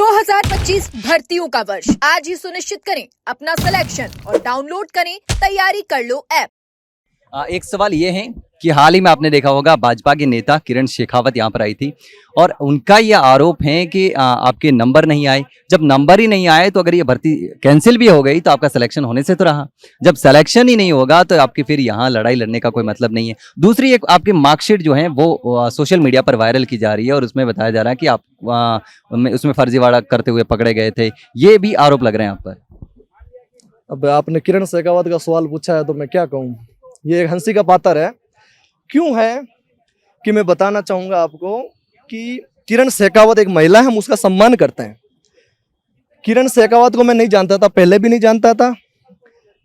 2025 भर्तियों का वर्ष आज ही सुनिश्चित करें अपना सिलेक्शन और डाउनलोड करें तैयारी कर लो ऐप। एक सवाल ये है कि हाल ही में आपने देखा होगा भाजपा के नेता किरण शेखावत यहाँ पर आई थी और उनका ये आरोप है कि आपके नंबर नहीं आए। जब नंबर ही नहीं आए तो अगर ये भर्ती कैंसिल भी हो गई तो आपका सिलेक्शन होने से तो रहा। जब सिलेक्शन ही नहीं होगा तो आपकी फिर यहाँ लड़ाई लड़ने का कोई मतलब नहीं है। दूसरी एक आपकी मार्कशीट जो है वो सोशल मीडिया पर वायरल की जा रही है और उसमें बताया जा रहा है कि आप उसमें फर्जीवाड़ा करते हुए पकड़े गए थे। ये भी आरोप लग रहे हैं आप पर। अब आपने किरण शेखावत का सवाल पूछा है तो मैं क्या कहूँ, ये एक हंसी का पात्र है। क्यों है कि मैं बताना चाहूँगा आपको कि किरण शेखावत एक महिला है, हम उसका सम्मान करते हैं। किरण शेखावत को मैं नहीं जानता था, पहले भी नहीं जानता था।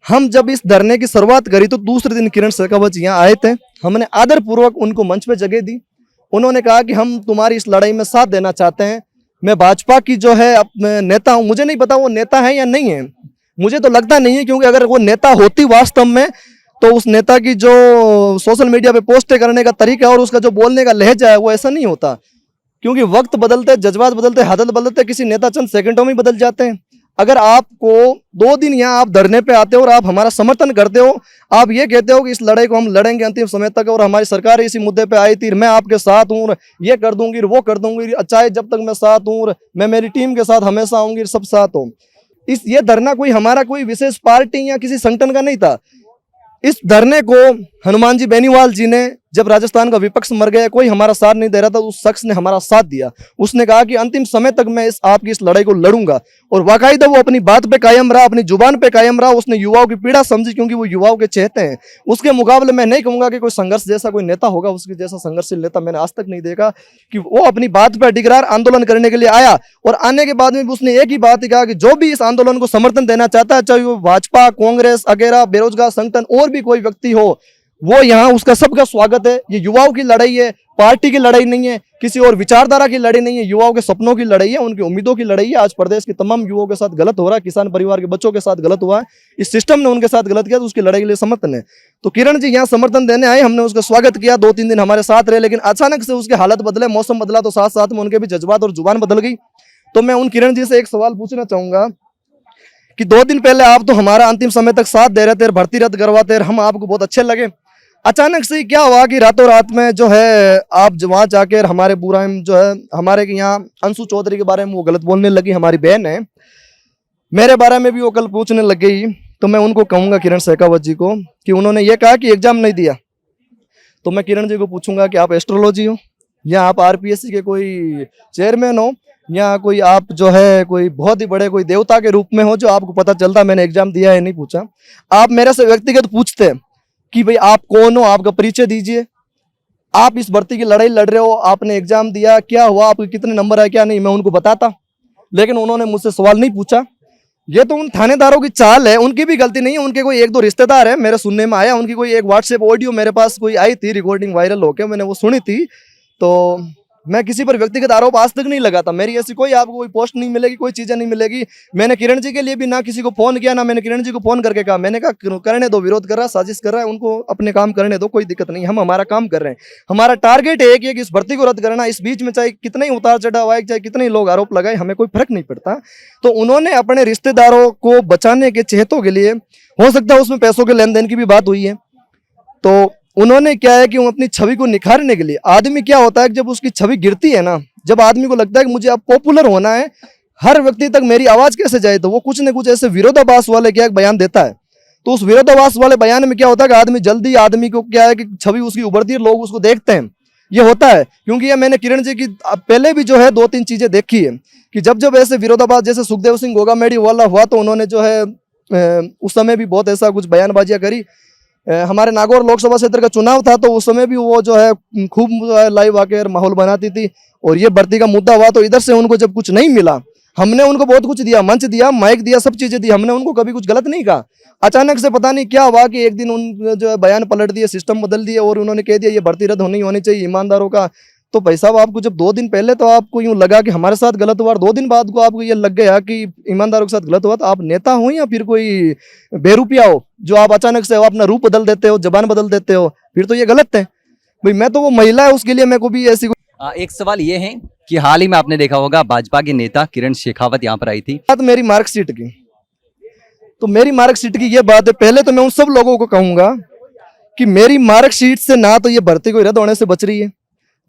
हम जब इस धरने की शुरुआत करी तो दूसरे दिन किरण शेखावत यहाँ आए थे। हमने आदरपूर्वक उनको मंच पे जगह दी। उन्होंने कहा कि हम तुम्हारी इस लड़ाई में साथ देना चाहते हैं। मैं भाजपा की जो है नेता हूँ, मुझे नहीं पता वो नेता है या नहीं है, मुझे तो लगता नहीं है, क्योंकि अगर वो नेता होती वास्तव में तो उस नेता की जो सोशल मीडिया पे पोस्टें करने का तरीका और उसका जो बोलने का लहजा है वो ऐसा नहीं होता। क्योंकि वक्त बदलते, जज्बात बदलते, हालत बदलते, किसी नेता चंद सेकंडों में बदल जाते हैं। अगर आपको 2 दिन यहाँ आप धरने पे आते हो और आप हमारा समर्थन करते हो, आप ये कहते हो कि इस लड़ाई को हम लड़ेंगे अंतिम समय तक और हमारी सरकार इसी मुद्दे पे आई थी, मैं आपके साथ हूँ, ये कर दूंगी, वो कर दूंगी, चाहे जब तक मैं साथ हूँ, मैं मेरी टीम के साथ हमेशा आऊंगी, सब साथ हो। ये धरना कोई हमारा कोई विशेष पार्टी या किसी संगठन का नहीं था। इस धरने को हनुमान जी बेनीवाल जी ने, जब राजस्थान का विपक्ष मर गया, कोई हमारा साथ नहीं दे रहा था, उस शख्स ने हमारा साथ दिया। उसने कहा कि अंतिम समय तक मैं आपकी इस लड़ाई को लड़ूंगा और बाकायदा वो अपनी बात पे कायम रहा, अपनी जुबान पे कायम रहा। उसने युवाओं की पीड़ा समझी, क्योंकि वो युवाओं के चहेते हैं। उसके मुकाबले मैं नहीं कहूंगा कि कोई संघर्ष जैसा कोई नेता होगा, उसके जैसा संघर्षशील नेता मैंने आज तक नहीं देखा कि वो अपनी बात पर डिगरार आंदोलन करने के लिए आया। और आने के बाद में उसने एक ही बात ही कहा कि जो भी इस आंदोलन को समर्थन देना चाहता है, चाहे वो भाजपा, कांग्रेस वगैरह, बेरोजगार संगठन और भी कोई व्यक्ति हो, वो यहाँ उसका सबका स्वागत है। ये युवाओं की लड़ाई है, पार्टी की लड़ाई नहीं है, किसी और विचारधारा की लड़ाई नहीं है, युवाओं के सपनों की लड़ाई है, उनकी उम्मीदों की लड़ाई है। आज प्रदेश के तमाम युवाओं के साथ गलत हो रहा है, किसान परिवार के बच्चों के साथ गलत हुआ है, इस सिस्टम ने उनके साथ गलत किया, तो उसकी लड़ाई के लिए समर्थन है। तो किरण जी यहाँ समर्थन देने आए, हमने उसका स्वागत किया, 2-3 दिन हमारे साथ रहे, लेकिन अचानक से उसके हालत बदले, मौसम बदला, तो साथ साथ में उनके भी जज्बात और जुबान बदल गई। तो मैं उन किरण जी से एक सवाल पूछना चाहूंगा कि 2 दिन पहले आप तो हमारा अंतिम समय तक साथ दे रहे थे, भर्ती रद्द करवाते, हम आपको बहुत अच्छे लगे। अचानक से क्या हुआ कि रातों रात में जो है आप वहां जाकर हमारे बुरा जो है, हमारे यहाँ अंशु चौधरी के बारे में वो गलत बोलने लगी, हमारी बहन है, मेरे बारे में भी वो कल पूछने लग गई। तो मैं उनको कहूंगा किरण शेखावत जी को कि उन्होंने ये कहा कि एग्जाम नहीं दिया। तो मैं किरण जी को पूछूंगा कि आप एस्ट्रोलॉजी हो या आप आरपीएससी के कोई चेयरमैन हो या कोई आप जो है कोई बहुत ही बड़े कोई देवता के रूप में हो, जो आपको पता चलता मैंने एग्जाम दिया है नहीं पूछा। आप मेरे से व्यक्तिगत पूछते कि भाई आप कौन हो, आपका परिचय दीजिए, आप इस भर्ती की लड़ाई लड़ रहे हो, आपने एग्जाम दिया, क्या हुआ, आपके कितने नंबर आए, क्या नहीं, मैं उनको बताता। लेकिन उन्होंने मुझसे सवाल नहीं पूछा। ये तो उन थानेदारों की चाल है, उनकी भी गलती नहीं है। उनके कोई 1-2 रिश्तेदार है, मेरे सुनने में आया, उनकी कोई एक व्हाट्सएप ऑडियो मेरे पास कोई आई थी, रिकॉर्डिंग वायरल होकर मैंने वो सुनी थी। तो मैं किसी पर व्यक्तिगत आरोप आज तक नहीं लगाता। मेरी ऐसी कोई आपको कोई पोस्ट नहीं मिलेगी, कोई चीजें नहीं मिलेगी। मैंने किरण जी के लिए भी ना किसी को फोन किया, ना मैंने किरण जी को फोन करके कहा। मैंने कहा करने दो, विरोध कर रहा है, साजिश कर रहा है, उनको अपने काम करने दो, कोई दिक्कत नहीं, हम हमारा काम कर रहे हैं। हमारा टारगेट है कि इस भर्ती को रद्द करना। इस बीच में चाहे कितने ही उतार चढ़ाव आए, चाहे कितने ही लोग आरोप लगाए, हमें कोई फर्क नहीं पड़ता। तो उन्होंने अपने रिश्तेदारों को बचाने के चहेतों के लिए, हो सकता है उसमें पैसों के लेन देन की भी बात हुई है, तो उन्होंने क्या है कि वो अपनी छवि को निखारने के लिए, आदमी क्या होता है कि जब उसकी छवि गिरती है ना, जब आदमी को लगता है कि मुझे अब पॉपुलर होना है, हर व्यक्ति तक मेरी आवाज कैसे जाए, तो वो कुछ न कुछ ऐसे विरोधाभास वाले क्या बयान देता है। तो उस विरोधाभास वाले बयान में क्या होता है कि आदमी जल्दी, आदमी को क्या है कि छवि उसकी उभरती है, लोग उसको देखते हैं, ये होता है। क्योंकि ये मैंने किरण जी की पहले भी जो है 2-3 चीजें देखी है कि जब जब ऐसे विरोधाभास, जैसे सुखदेव सिंह गोगामेडी वाला हुआ, तो उन्होंने जो है उस समय भी बहुत ऐसा कुछ बयानबाजियां करी। हमारे नागौर लोकसभा क्षेत्र का चुनाव था, तो उस समय भी वो जो है खूब लाइव आकर माहौल बनाती थी। और ये भर्ती का मुद्दा हुआ तो इधर से उनको जब कुछ नहीं मिला, हमने उनको बहुत कुछ दिया, मंच दिया, माइक दिया, सब चीजें दी, हमने उनको कभी कुछ गलत नहीं कहा। अचानक से पता नहीं क्या हुआ कि एक दिन उन जो है बयान पलट दिए, सिस्टम बदल दिए और उन्होंने कह दिया ये भर्ती रद्द होनी चाहिए ईमानदारों का। तो भाई साहब, आपको जब 2 दिन पहले तो आपको यूं लगा कि हमारे साथ गलत हुआ और 2 दिन बाद को आपको ये लग गया कि ईमानदारों के साथ गलत हुआ, तो आप नेता हो या फिर कोई बेरुपिया हो जो आप अचानक से अपना रूप बदल देते हो, जबान बदल देते हो, फिर तो ये गलत है। भाई मैं तो वो महिला है, उसके लिए मैं को भी ऐसी एक सवाल ये है कि हाल ही में आपने देखा होगा भाजपा के नेता किरण शेखावत यहाँ पर आई थी। बात मेरी मार्कशीट की, तो मेरी मार्कशीट की ये बात है। पहले तो मैं उन सब लोगों को कहूंगा कि मेरी मार्कशीट से ना तो ये भर्ती कोई रद्द होने से बच रही है,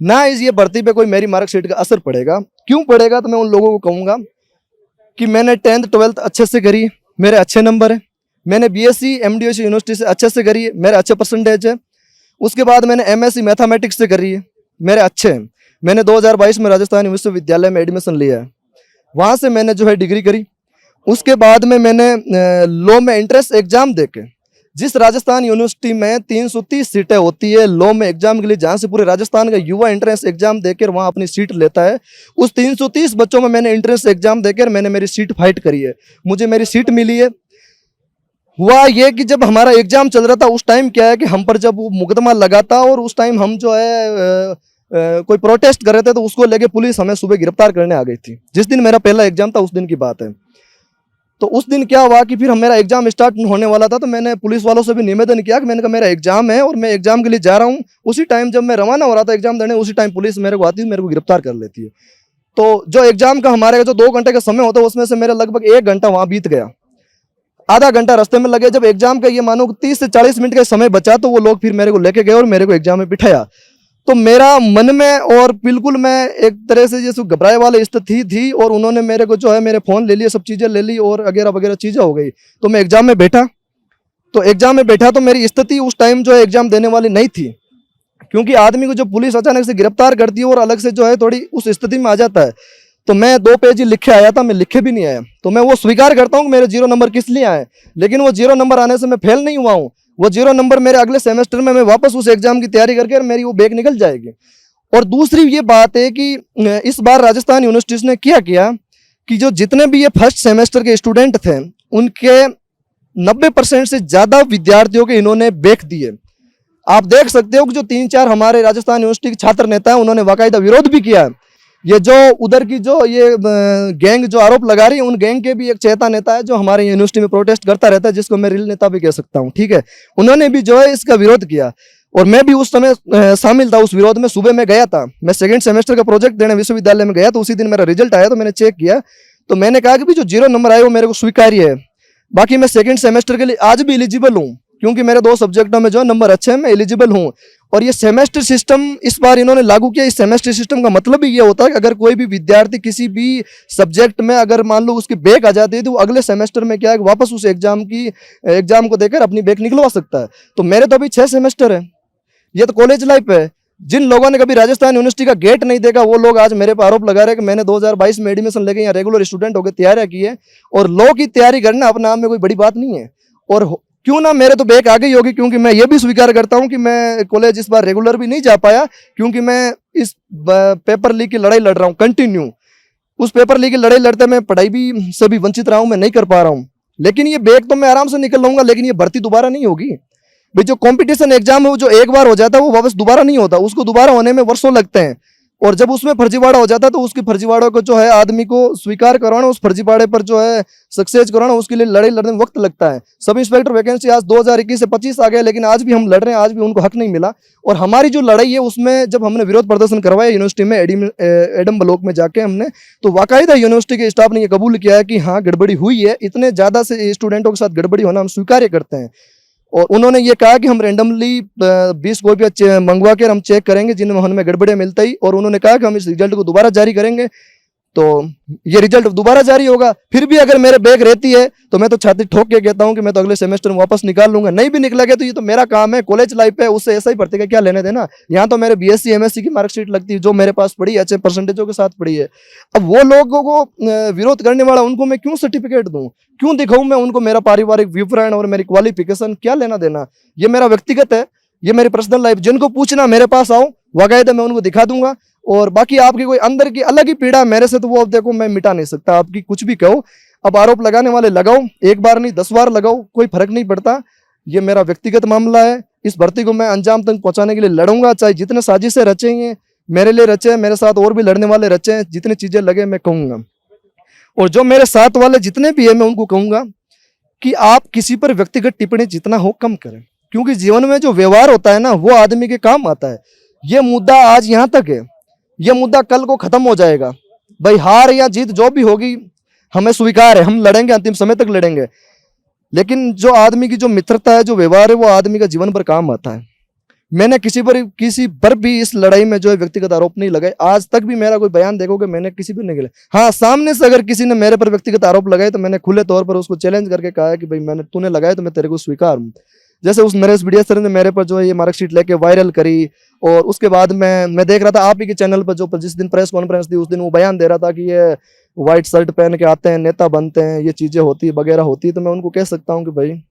ना इस ये भर्ती पे कोई मेरी मार्कशीट का असर पड़ेगा। क्यों पड़ेगा? तो मैं उन लोगों को कहूंगा कि मैंने 10th 12th अच्छे से करी है, मेरे अच्छे नंबर है। मैंने BSc MDOC यूनिवर्सिटी से अच्छे से करी है, मेरे अच्छे परसेंटेज है। उसके बाद मैंने MSc मैथमेटिक्स से करी है, मेरे अच्छे हैं। मैंने 2022 में राजस्थान विश्वविद्यालय में एडमिशन लिया है, वहाँ से मैंने जो है डिग्री करी। उसके बाद में मैंने लॉ में एंट्रेंस एग्जाम देके, जिस राजस्थान यूनिवर्सिटी में 330 सीटें होती है लॉ में एग्जाम के लिए, जहाँ से पूरे राजस्थान का युवा एंट्रेंस एग्जाम देकर वहाँ अपनी सीट लेता है, उस 330 बच्चों में मैंने एंट्रेंस एग्जाम देकर मैंने मेरी सीट फाइट करी है, मुझे मेरी सीट मिली है। हुआ ये कि जब हमारा एग्जाम चल रहा था उस टाइम क्या है कि हम पर जब वो मुकदमा लगा था और उस टाइम हम जो है कोई प्रोटेस्ट कर रहे थे, तो उसको लेके पुलिस हमें सुबह गिरफ्तार करने आ गई थी। जिस दिन मेरा पहला एग्जाम था उस दिन की बात है। तो उस दिन क्या हुआ कि फिर मेरा एग्जाम स्टार्ट होने वाला था, तो मैंने पुलिस वालों से भी निवेदन किया कि मैंने कहा मेरा एग्जाम है और मैं एग्जाम के लिए जा रहा हूँ। उसी टाइम जब मैं रवाना हो रहा था एग्जाम देने, उसी टाइम पुलिस मेरे को आती है, मेरे को गिरफ्तार कर लेती है। तो जो एग्जाम का हमारे जो 2 घंटे का समय होता है उसमें से मेरा लगभग 1 घंटा वहाँ बीत गया, आधा घंटा रास्ते में लगे। जब एग्जाम का ये मानो 30 से 40 मिनट का समय बचा, तो वो लोग फिर मेरे को लेके गए और मेरे को एग्जाम में बिठाया। तो मेरा मन में और बिल्कुल मैं एक तरह से जैसे घबराए वाली स्थिति थी और उन्होंने मेरे को जो है मेरे फ़ोन ले लिए, सब चीज़ें ले ली और वगैरह वगैरह चीज़ें हो गई। तो मैं एग्जाम में बैठा, तो मेरी स्थिति उस टाइम जो है एग्जाम देने वाली नहीं थी, क्योंकि आदमी को जब पुलिस अचानक से गिरफ्तार करती है और अलग से जो है थोड़ी उस स्थिति में आ जाता है। तो मैं 2 पेज ही लिखे आया था, मैं लिखे भी नहीं आया। तो मैं वो स्वीकार करता हूँ कि मेरे 0 नंबर किस लिए आए, लेकिन वो 0 नंबर आने से मैं फेल नहीं हुआ हूँ। वो 0 नंबर मेरे अगले सेमेस्टर में मैं वापस उस एग्जाम की तैयारी करके मेरी वो बैक निकल जाएगी। और दूसरी ये बात है कि इस बार राजस्थान यूनिवर्सिटी ने क्या किया कि जो जितने भी ये फर्स्ट सेमेस्टर के स्टूडेंट थे उनके 90% से ज़्यादा विद्यार्थियों के इन्होंने बैक दिए। आप देख सकते हो कि जो 3-4 हमारे राजस्थान यूनिवर्सिटी के छात्र नेता हैं उन्होंने बाकायदा विरोध भी किया। ये जो उधर की जो ये गैंग जो आरोप लगा रही है, उन गैंग के भी एक चेता नेता है जो हमारे यूनिवर्सिटी में प्रोटेस्ट करता रहता है, जिसको मैं रिल नेता भी कह सकता हूँ, ठीक है। उन्होंने भी जो है इसका विरोध किया और मैं भी उस समय शामिल था उस विरोध में। सुबह मैं गया था, मैं 2nd सेमेस्टर का प्रोजेक्ट देने विश्वविद्यालय में गया, तो उसी दिन मेरा रिजल्ट आया, तो मैंने चेक किया, तो मैंने कहा कि भी जो 0 नंबर आए वो मेरे को स्वीकार्य है। बाकी मैं 2nd सेमेस्टर के लिए आज भी एलिजिबल हूँ, क्योंकि मेरे 2 सब्जेक्टों में जो नंबर अच्छे हैं, मैं एलिजिबल हूँ। और ये सेमेस्टर सिस्टम इस बार इन्होंने लागू किया। इस सेमेस्टर सिस्टम का मतलब ही ये होता है कि अगर कोई भी विद्यार्थी किसी भी सब्जेक्ट में अगर मान लो उसकी बैक आ जाती है, तो वो अगले सेमेस्टर में क्या है वापस उस एग्जाम को देकर अपनी बैक निकलवा सकता है। तो मेरे तो अभी 6 सेमेस्टर है, ये तो कॉलेज लाइफ है। जिन लोगों ने कभी राजस्थान यूनिवर्सिटी का गेट नहीं देखा वो लोग आज मेरे पर आरोप लगा रहे हैं कि मैंने 2022 में एडमिशन लेके यहाँ रेगुलर स्टूडेंट होकर तैयारियां की है। और लॉ की तैयारी करना अपने आप में कोई बड़ी बात नहीं है। और क्यों ना मेरे तो बैक आ गई होगी, क्योंकि मैं ये भी स्वीकार करता हूं कि मैं कॉलेज इस बार रेगुलर भी नहीं जा पाया, क्योंकि मैं इस पेपर लीक की लड़ाई लड़ रहा हूं कंटिन्यू। उस पेपर लीक की लड़ाई लड़ते मैं पढ़ाई भी से भी वंचित रहा हूं, मैं नहीं कर पा रहा हूं। लेकिन ये बैक तो मैं आराम से निकल लूंगा, लेकिन ये भर्ती दोबारा नहीं होगी भाई। जो कंपटीशन एग्जाम है वो जो एक बार हो जाता है वो वापस दोबारा नहीं होता, उसको दोबारा होने में वर्षों लगते हैं। और जब उसमें फर्जीवाड़ा हो जाता है तो उसकी फर्जीवाड़ों को जो है आदमी को स्वीकार कराना, उस फर्जीवाड़े पर जो है सक्सेस कराना, उसके लिए लड़ाई लड़ने में वक्त लगता है। सब इंस्पेक्टर वैकेंसी आज 2021 से 25 आ गए, लेकिन आज भी हम लड़ रहे हैं, आज भी उनको हक नहीं मिला। और हमारी जो लड़ाई है उसमें जब हमने विरोध प्रदर्शन करवाया यूनिवर्सिटी में एडम ब्लॉक में जाके हमने, तो बाकायदा यूनिवर्सिटी के स्टाफ ने ये कबूल किया है कि हाँ गड़बड़ी हुई है, इतने ज़्यादा से स्टूडेंटों के साथ गड़बड़ी होना हम स्वीकार करते हैं। और उन्होंने ये कहा कि हम रेंडमली 20 कॉपियाँ मंगवा कर हम चेक करेंगे जिनमें हमें गड़बड़ियाँ मिलता ही, और उन्होंने कहा कि हम इस रिजल्ट को दोबारा जारी करेंगे। तो ये रिजल्ट दोबारा जारी होगा, फिर भी अगर मेरे बैक रहती है तो मैं तो छाती ठोक के कहता हूं कि मैं तो अगले सेमेस्टर में वापस निकाल लूंगा। नहीं भी निकलेगा तो ये तो मेरा काम है, कॉलेज लाइफ है, उससे ऐसा ही भर्ती का क्या लेने देना। यहाँ तो मेरे BSc MSc की मार्कशीट लगती है जो मेरे पास पड़ी है, अच्छे परसेंटेजों के साथ पड़ी है। अब वो लोगों को विरोध करने वाला उनको मैं क्यों सर्टिफिकेट दूं, क्यों दिखाऊं मैं उनको मेरा पारिवारिक विवरण और मेरी क्वालिफिकेशन, क्या लेना देना। ये मेरा व्यक्तिगत है, ये मेरी पर्सनल लाइफ। जिनको पूछना मेरे पास आओ, बाकायदा मैं उनको दिखा दूंगा। और बाकी आपकी कोई अंदर की अलग ही पीड़ा मेरे से, तो वो अब देखो मैं मिटा नहीं सकता। आपकी कुछ भी कहो, अब आरोप लगाने वाले लगाओ, 1 बार नहीं 10 बार लगाओ, कोई फर्क नहीं पड़ता। ये मेरा व्यक्तिगत मामला है, इस भर्ती को मैं अंजाम तक पहुंचाने के लिए लड़ूंगा, चाहे जितने साजिशें रचेंगे मेरे लिए रचे, मेरे साथ और भी लड़ने वाले रचे, जितनी चीजें लगे मैं कहूंगा। और जो मेरे साथ वाले जितने भी है मैं उनको कहूंगा कि आप किसी पर व्यक्तिगत टिप्पणी जितना हो कम करें, क्योंकि जीवन में जो व्यवहार होता है ना वो आदमी के काम आता है। ये मुद्दा आज यहाँ तक है, ये मुद्दा कल को खत्म हो जाएगा। भाई हार या जीत जो भी होगी हमें स्वीकार है, हम लड़ेंगे, अंतिम समय तक लड़ेंगे, लेकिन जो आदमी की जो मित्रता है, जो व्यवहार है, वो आदमी का जीवन पर काम आता है। मैंने किसी पर भी इस लड़ाई में जो है व्यक्तिगत आरोप नहीं लगाए। आज तक भी मेरा कोई बयान देखोगे मैंने किसी पर नहीं गिला। हाँ, सामने से अगर किसी ने मेरे पर व्यक्तिगत आरोप लगाए तो मैंने खुले तौर पर उसको चैलेंज करके कहा है कि भाई मैंने तूने लगाए तो मैं तेरे को स्वीकार हूँ। जैसे उस नरेश बिडिया सर ने मेरे पर जो है ये मार्कशीट लेके वायरल करी, और उसके बाद मैं देख रहा था आप ही के चैनल पर जो जिस दिन प्रेस कॉन्फ्रेंस थी उस दिन वो बयान दे रहा था कि ये व्हाइट शर्ट पहन के आते हैं, नेता बनते हैं, ये चीजें होती वगैरह होती। तो मैं उनको कह सकता हूँ कि भाई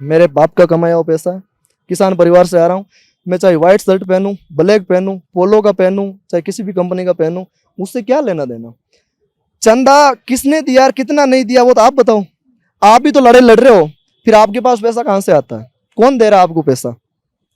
मेरे बाप का कमाया हुआ पैसा है, किसान परिवार से आ रहा हूँ, मैं चाहे व्हाइट शर्ट पहनूं, ब्लैक पहनूं, पोलो का पहनूं, चाहे किसी भी कंपनी का पहनूं, उससे क्या लेना देना। चंदा किसने दिया और कितना नहीं दिया वो तो आप बताओ। आप भी तो लड़ रहे हो, फिर आपके पास पैसा कहाँ से आता है, कौन दे रहा है आपको पैसा,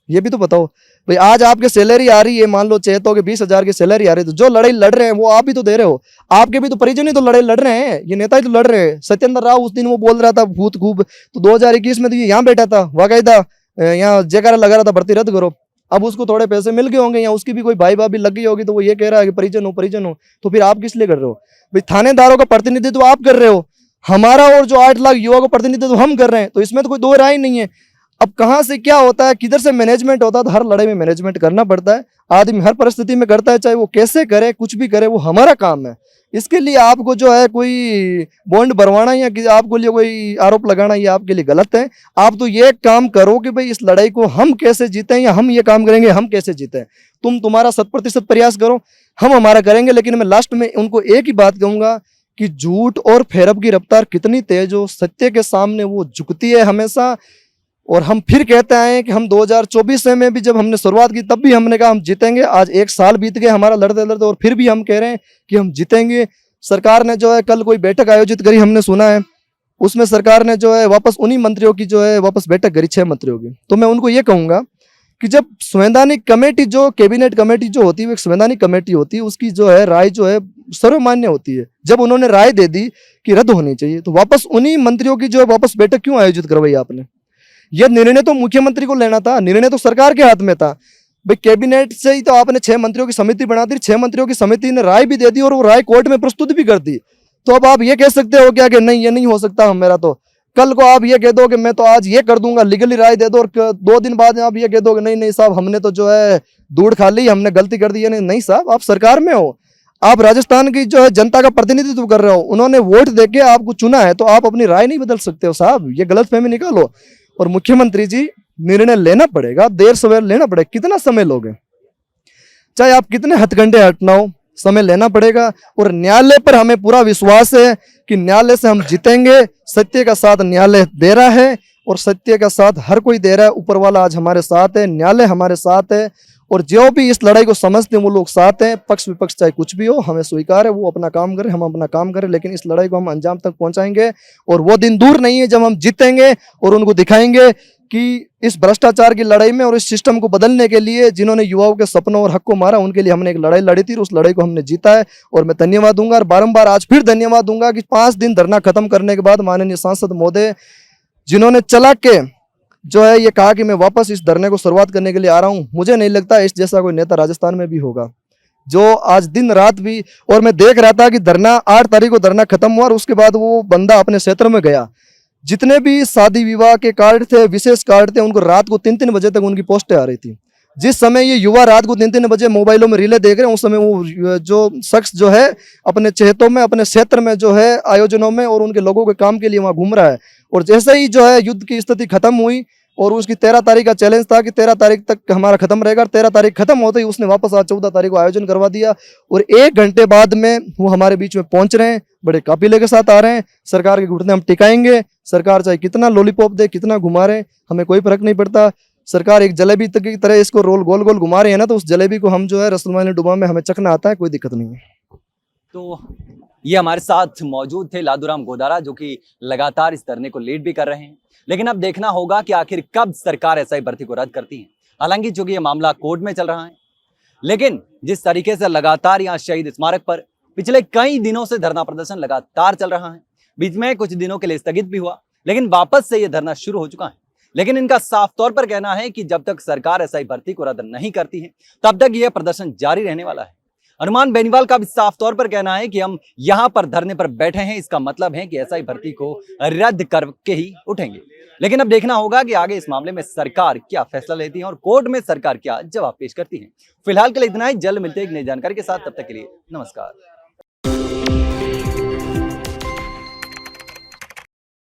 ये भी तो बताओ। भाई आज आपके सैलरी आ रही है, मान लो चेतो के 20,000 की सैलरी आ रही है, तो जो लड़ाई लड़ रहे हैं वो आप भी तो दे रहे हो, आपके भी तो परिजन ही तो लड़ाई लड़ रहे हैं, ये नेता ही तो लड़ रहे हैं। सत्येंद्र राव उस दिन वो बोल रहा था भूत खूब, तो 2021 में तो ये यहाँ बैठा था, बाकायदा यहाँ जयकारा लगा रहा था भर्ती रद्द करो। अब उसको थोड़े पैसे मिल गए होंगे या उसकी भी कोई भाई भाभी लग गई होगी, तो वो ये कह रहा है कि परिजन हो, तो फिर आप किस लिए कर रहे हो। भाई थानेदारों का प्रतिनिधित्व आप कर रहे हो, हमारा और जो 8 लाख युवा का प्रतिनिधित्व हम कर रहे हैं, तो इसमें तो कोई दो राय नहीं है। अब कहाँ से क्या होता है, किधर से मैनेजमेंट होता है, तो हर लड़ाई में मैनेजमेंट करना पड़ता है। आदमी हर परिस्थिति में करता है, चाहे वो कैसे करे, कुछ भी करे, वो हमारा काम है। इसके लिए आपको जो है कोई बॉन्ड भरवाना या आपको लिए कोई आरोप लगाना, ये आपके लिए गलत है। आप तो ये काम करो कि भाई इस लड़ाई को हम कैसे जीतें, या हम ये काम करेंगे हम कैसे जीतें। तुम्हारा 100% प्रयास करो, हम हमारा करेंगे। लेकिन मैं लास्ट में उनको एक ही बात कहूंगा कि झूठ और फेरब की रफ्तार कितनी तेज हो, सत्य के सामने वो झुकती है हमेशा। और हम फिर कहते आए हैं कि हम 2024 में भी जब हमने शुरुआत की तब भी हमने कहा हम जीतेंगे। आज 1 साल बीत गए हमारा लड़ते लड़ते, और फिर भी हम कह रहे हैं कि हम जीतेंगे। सरकार ने जो है कल कोई बैठक आयोजित करी, हमने सुना है, उसमें सरकार ने जो है वापस उन्हीं मंत्रियों की जो है वापस बैठक करी, 6 मंत्रियों की। तो मैं उनको ये कहूंगा कि जब संवैधानिक कमेटी, जो कैबिनेट कमेटी जो होती है, वो एक संवैधानिक कमेटी होती है, उसकी जो है राय जो है सर्वमान्य होती है। जब उन्होंने राय दे दी कि रद्द होनी चाहिए, तो वापस उन्हीं मंत्रियों की जो है वापस बैठक क्यों आयोजित करवाई आपने। यह निर्णय तो मुख्यमंत्री को लेना था, निर्णय तो सरकार के हाथ में था। भाई कैबिनेट से ही तो आपने 6 मंत्रियों की समिति बना दी, 6 मंत्रियों की समिति ने राय भी दे दी और वो राय कोर्ट में प्रस्तुत भी कर दी। तो अब आप ये कह सकते हो क्या कि नहीं ये नहीं हो सकता मेरा, तो कल को आप ये कह दो कि मैं तो आज ये कर दूंगा, लीगली राय दे दो, और 2 दिन बाद आप ये कह दो कि नहीं नहीं साहब हमने तो जो है दूड़ खा ली, हमने गलती कर दी। नहीं साहब, आप सरकार में हो, आप राजस्थान की जो है जनता का प्रतिनिधित्व कर रहे हो, उन्होंने वोट देके आपको चुना है, तो आप अपनी राय नहीं बदल सकते हो साहब, ये गलतफहमी निकालो। और मुख्यमंत्री जी निर्णय लेना पड़ेगा, देर सवेर लेना पड़ेगा। कितना समय लोगे, चाहे आप कितने हथकंडे हटना हो, समय लेना पड़ेगा। और न्यायालय पर हमें पूरा विश्वास है कि न्यायालय से हम जीतेंगे। सत्य का साथ न्यायालय दे रहा है और सत्य का साथ हर कोई दे रहा है। ऊपर वाला आज हमारे साथ है, न्यायालय हमारे साथ है, और जो भी इस लड़ाई को समझते हैं वो लोग साथ हैं। पक्ष विपक्ष चाहे कुछ भी हो, हमें स्वीकार है, वो अपना काम करें, हम अपना काम करें, लेकिन इस लड़ाई को हम अंजाम तक पहुंचाएंगे। और वो दिन दूर नहीं है जब हम जीतेंगे और उनको दिखाएंगे कि इस भ्रष्टाचार की लड़ाई में और इस सिस्टम को बदलने के लिए जिन्होंने युवाओं के सपनों और हक को मारा, उनके लिए हमने एक लड़ाई लड़ी थी, उस लड़ाई को हमने जीता है। और मैं धन्यवाद दूंगा, और बारंबार आज फिर धन्यवाद दूंगा कि 5 दिन धरना खत्म करने के बाद माननीय सांसद महोदय जिन्होंने चला के जो है ये कहा कि मैं वापस इस धरने को शुरुआत करने के लिए आ रहा हूं। मुझे नहीं लगता इस जैसा कोई नेता राजस्थान में भी होगा जो आज दिन रात भी, और मैं देख रहा था कि धरना 8 तारीख को धरना खत्म हुआ और उसके बाद वो बंदा अपने क्षेत्र में गया। जितने भी शादी विवाह के कार्ड थे, विशेष कार्ड थे, उनको रात को 3-3 बजे तक उनकी पोस्टें आ रही थी। जिस समय ये युवा रात को 3-3 बजे मोबाइलों में रीले देख रहे हैं, उस समय वो जो शख्स जो है अपने चहेतों में, अपने क्षेत्र में जो है आयोजनों में और उनके लोगों के काम के लिए वहां घूम रहा है। और जैसे ही जो है युद्ध की स्थिति खत्म हुई और उसकी 13 तारीख का चैलेंज था कि 13 तारीख तक हमारा खत्म रहेगा, 13 तारीख खत्म होते ही उसने वापस आज 14 तारीख को आयोजन करवा दिया। और 1 घंटे बाद में वो हमारे बीच में पहुंच रहे हैं, बड़े काफिले के साथ आ रहे हैं। सरकार के घुटने हम टिकाएंगे, सरकार चाहे कितना लॉलीपॉप दे, कितना घुमा रहे, हमें कोई फर्क नहीं पड़ता। सरकार एक जलेबी की तरह इसको रोल गोल गोल घुमा रहे हैं ना, तो उस जलेबी को हम जो है रसलमानी डुबा में हमें चखना आता है, कोई दिक्कत नहीं है। तो ये हमारे साथ मौजूद थे लादूराम गोदारा, जो कि लगातार इस धरने को लीड भी कर रहे हैं। लेकिन अब देखना होगा कि आखिर कब सरकार एसआई भर्ती को रद्द करती है। हालांकि चूंकि ये मामला कोर्ट में चल रहा है, लेकिन जिस तरीके से लगातार यहाँ शहीद स्मारक पर पिछले कई दिनों से धरना प्रदर्शन लगातार चल रहा है, बीच में कुछ दिनों के लिए स्थगित भी हुआ, लेकिन वापस से ये धरना शुरू हो चुका है। लेकिन इनका साफ तौर पर कहना है कि जब तक सरकार एसआई भर्ती को रद्द नहीं करती है, तब तक यह प्रदर्शन जारी रहने वाला है। हनुमान बेनीवाल का भी साफ तौर पर कहना है कि हम यहां पर धरने पर बैठे हैं, इसका मतलब है कि एसआई भर्ती को रद्द करके ही उठेंगे। लेकिन अब देखना होगा कि आगे इस मामले में सरकार क्या फैसला लेती है और कोर्ट में सरकार क्या जवाब पेश करती है। फिलहाल के लिए इतना ही, जल्द मिलते हैं एक नई जानकारी के साथ, तब तक के लिए नमस्कार।